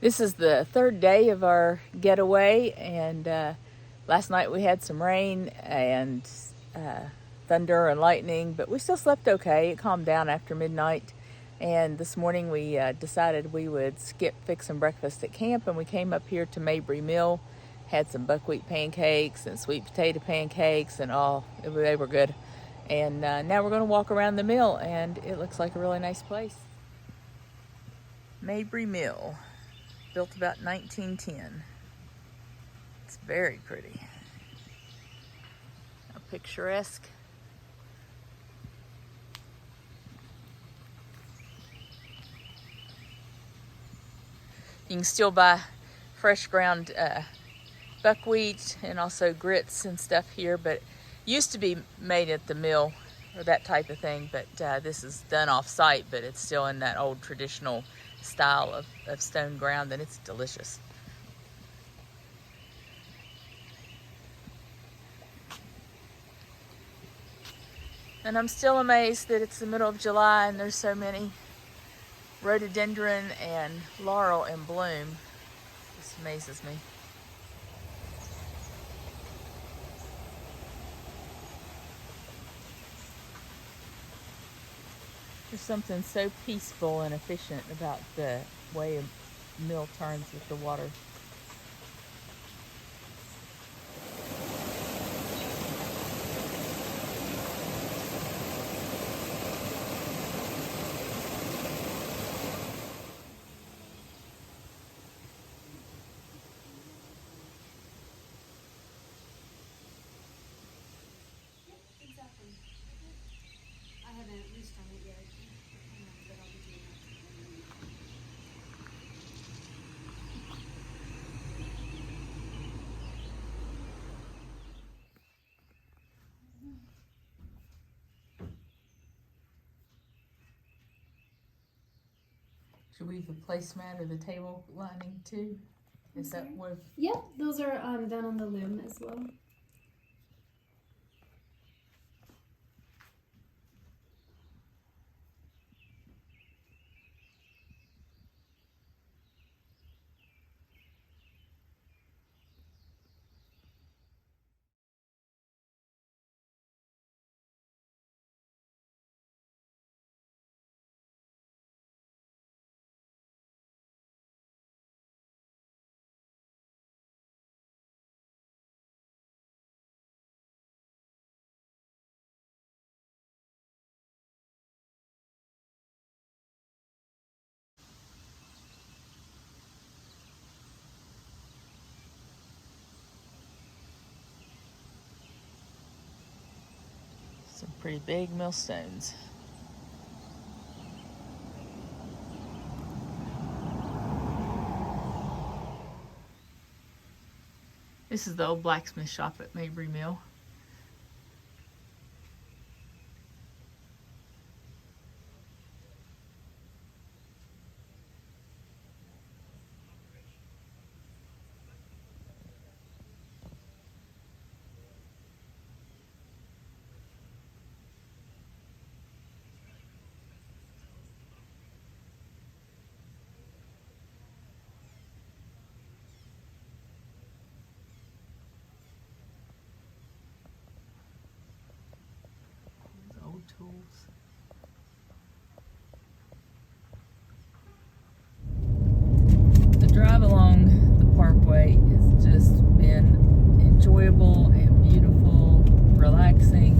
This is the third day of our getaway, and last night we had some rain and thunder and lightning, but we still slept okay. It calmed down after midnight, and this morning we decided we would skip fixing breakfast at camp, and we came up here to Mabry Mill, had some buckwheat pancakes and sweet potato pancakes, and they were good. And now we're going to walk around the mill, and it looks like a really nice place. Mabry Mill, built about 1910. It's very pretty. Picturesque. You can still buy fresh ground buckwheat and also grits and stuff here, but it used to be made at the mill or that type of thing, but this is done off site, but it's still in that old traditional style of stone ground, and it's delicious. And I'm still amazed that it's the middle of July and there's so many rhododendron and laurel in bloom. This amazes me. There's something so peaceful and efficient about the way a mill turns with the water. I haven't restarted it yet, but I'll be doing Should we have the placemat or the table lining too? Is that where? Yep, those are done on the loom as well. Some pretty big millstones. This is the old blacksmith shop at Mabry Mill. Old tools. The drive along the Parkway has just been enjoyable and beautiful, relaxing.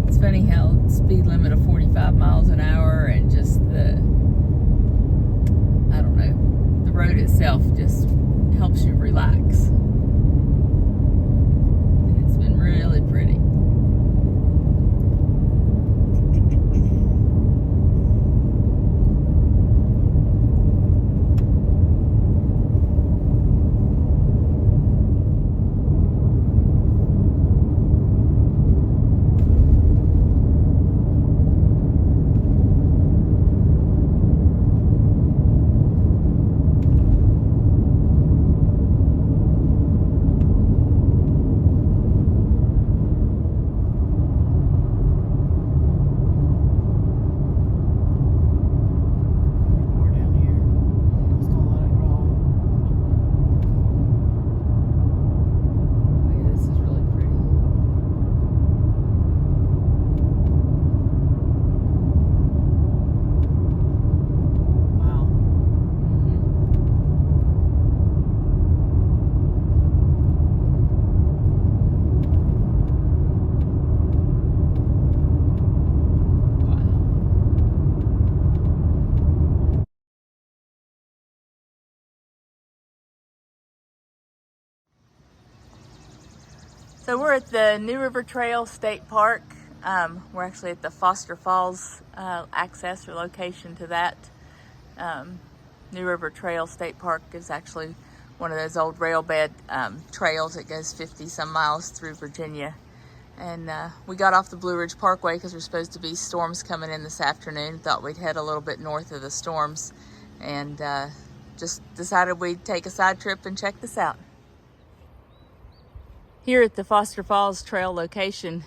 It's funny how speed limit of 45 miles an hour and just the road itself just helps you relax. And it's been really pretty. So we're at the New River Trail State Park. We're actually at the Foster Falls access or location to that. New River Trail State Park is actually one of those old rail bed trails that goes 50 some miles through Virginia. And we got off the Blue Ridge Parkway because there's supposed to be storms coming in this afternoon. Thought we'd head a little bit north of the storms, and just decided we'd take a side trip and check this out. Here at the Foster Falls Trail location,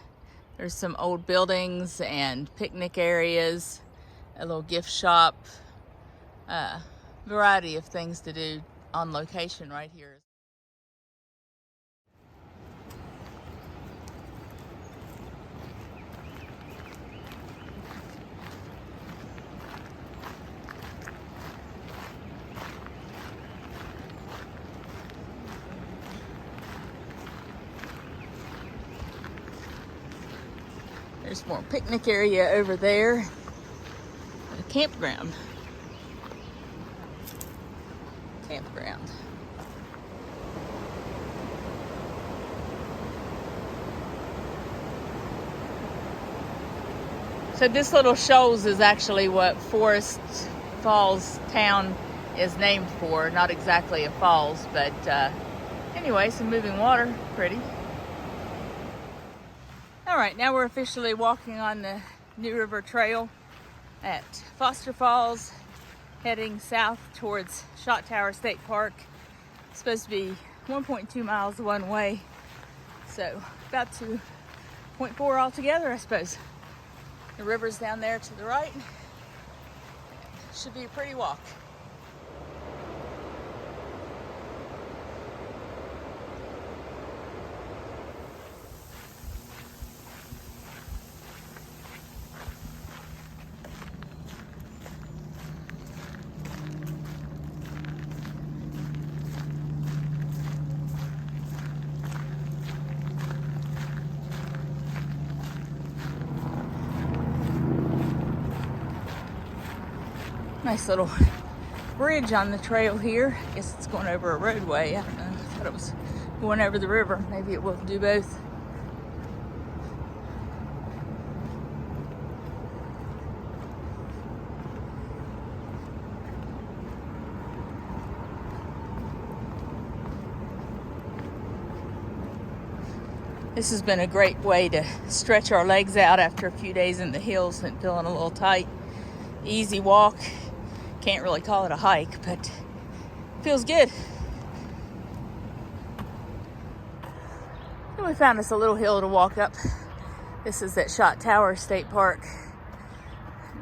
there's some old buildings and picnic areas, a little gift shop, variety of things to do on location right here. There's more picnic area over there, a campground. So this little shoals is actually what Forest Falls town is named for. Not exactly a falls, but anyway, some moving water, pretty. All right, now we're officially walking on the New River Trail at Foster Falls, heading south towards Shot Tower State Park. It's supposed to be 1.2 miles one way, so about 2.4 altogether, I suppose. The river's down there to the right. Should be a pretty walk. Nice little bridge on the trail here. I guess it's going over a roadway. I don't know. I thought it was going over the river. Maybe it will do both. This has been a great way to stretch our legs out after a few days in the hills and feeling a little tight. Easy walk. Can't really call it a hike, but feels good. And we found us a little hill to walk up. This is at Shot Tower State Park.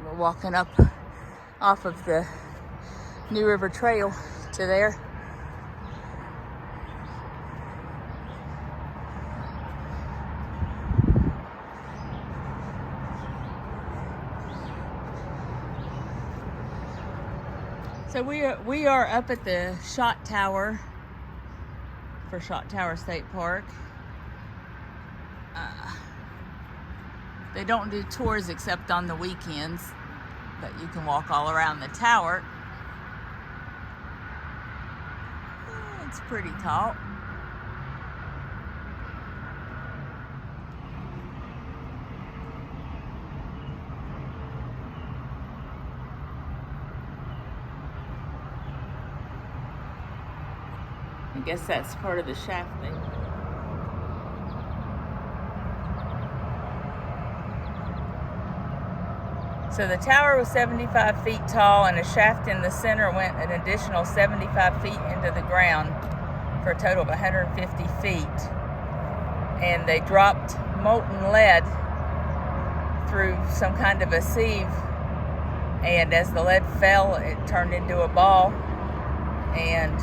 We're walking up off of the New River Trail to there. So we are up at the Shot Tower for Shot Tower State Park. They don't do tours except on the weekends, but you can walk all around the tower. It's pretty tall. I guess that's part of the shaft thing. So the tower was 75 feet tall, and a shaft in the center went an additional 75 feet into the ground for a total of 150 feet. And they dropped molten lead through some kind of a sieve, and as the lead fell, it turned into a ball, and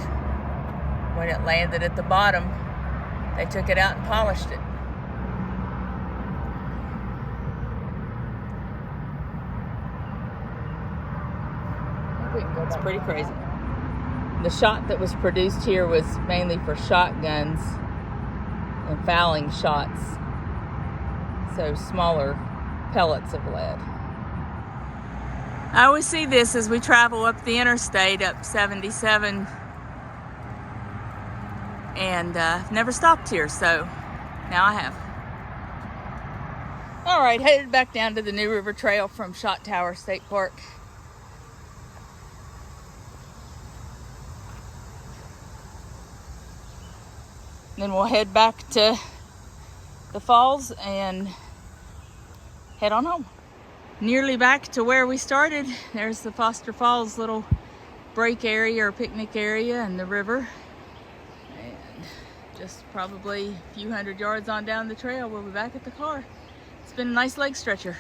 when it landed at the bottom, they took it out and polished it. It's pretty crazy. The shot that was produced here was mainly for shotguns and fouling shots, so smaller pellets of lead. I always see this as we travel up the interstate, up 77, and never stopped here, so Now I have. All right, headed back down to the New River Trail from Shot Tower State Park. Then we'll head back to the falls and head on home. Nearly back to where we started. There's the Foster Falls little break area or picnic area and the river. And just probably a few hundred yards on down the trail, we'll be back at the car. It's been a nice leg stretcher.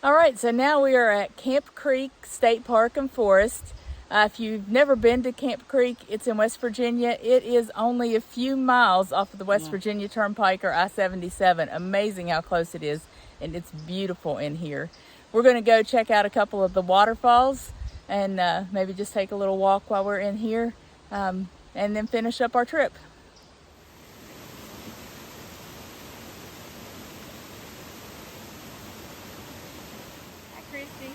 All right, so now we are at Camp Creek State Park and Forest. If you've never been to Camp Creek, it's in West Virginia. It is only a few miles off of the West Virginia Turnpike or I-77. Amazing how close it is, and it's beautiful in here. We're going to go check out a couple of the waterfalls and maybe just take a little walk while we're in here, and then finish up our trip. Hi, Christy.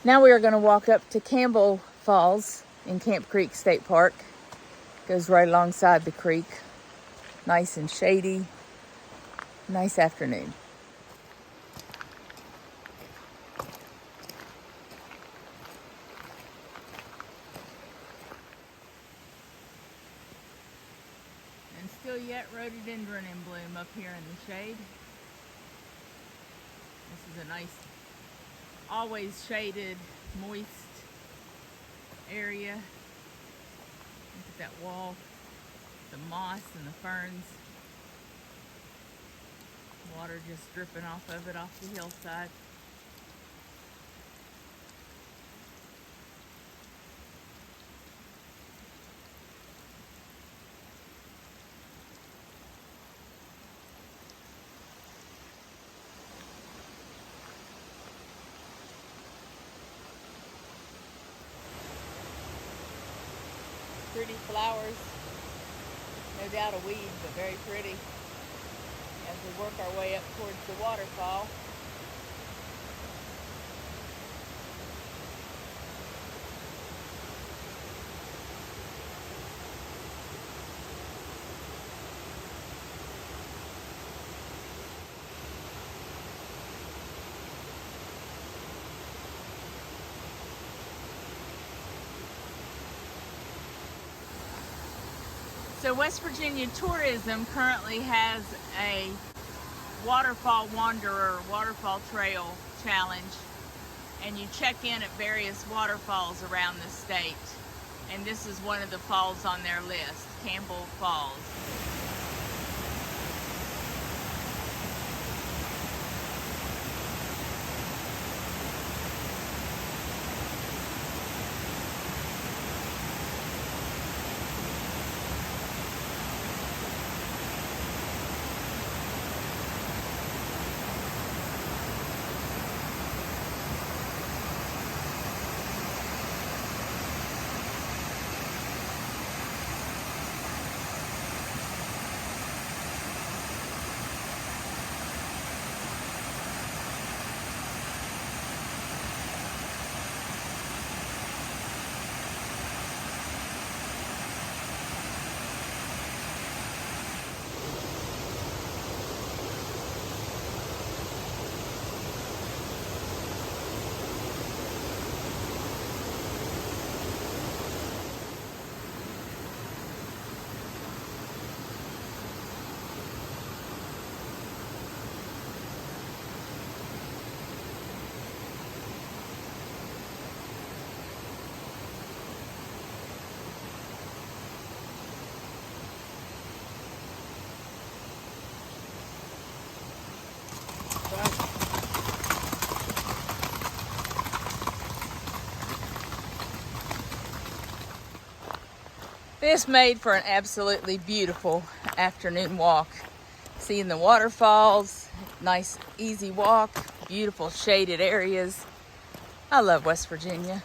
Now we are going to walk up to Campbell Falls in Camp Creek State Park. Goes right alongside the creek. Nice and shady. Nice afternoon. And still yet rhododendron in bloom up here in the shade. This is a nice, always shaded, moist area. Look at that wall, the moss and the ferns. Water just dripping off of it off the hillside. Pretty flowers, no doubt a weed, but very pretty. As we work our way up towards the waterfall. So West Virginia Tourism currently has a Waterfall Wanderer Waterfall Trail Challenge, and you check in at various waterfalls around the state. And this is one of the falls on their list, Campbell Falls. This made for an absolutely beautiful afternoon walk. Seeing the waterfalls, nice easy walk, beautiful shaded areas. I love West Virginia.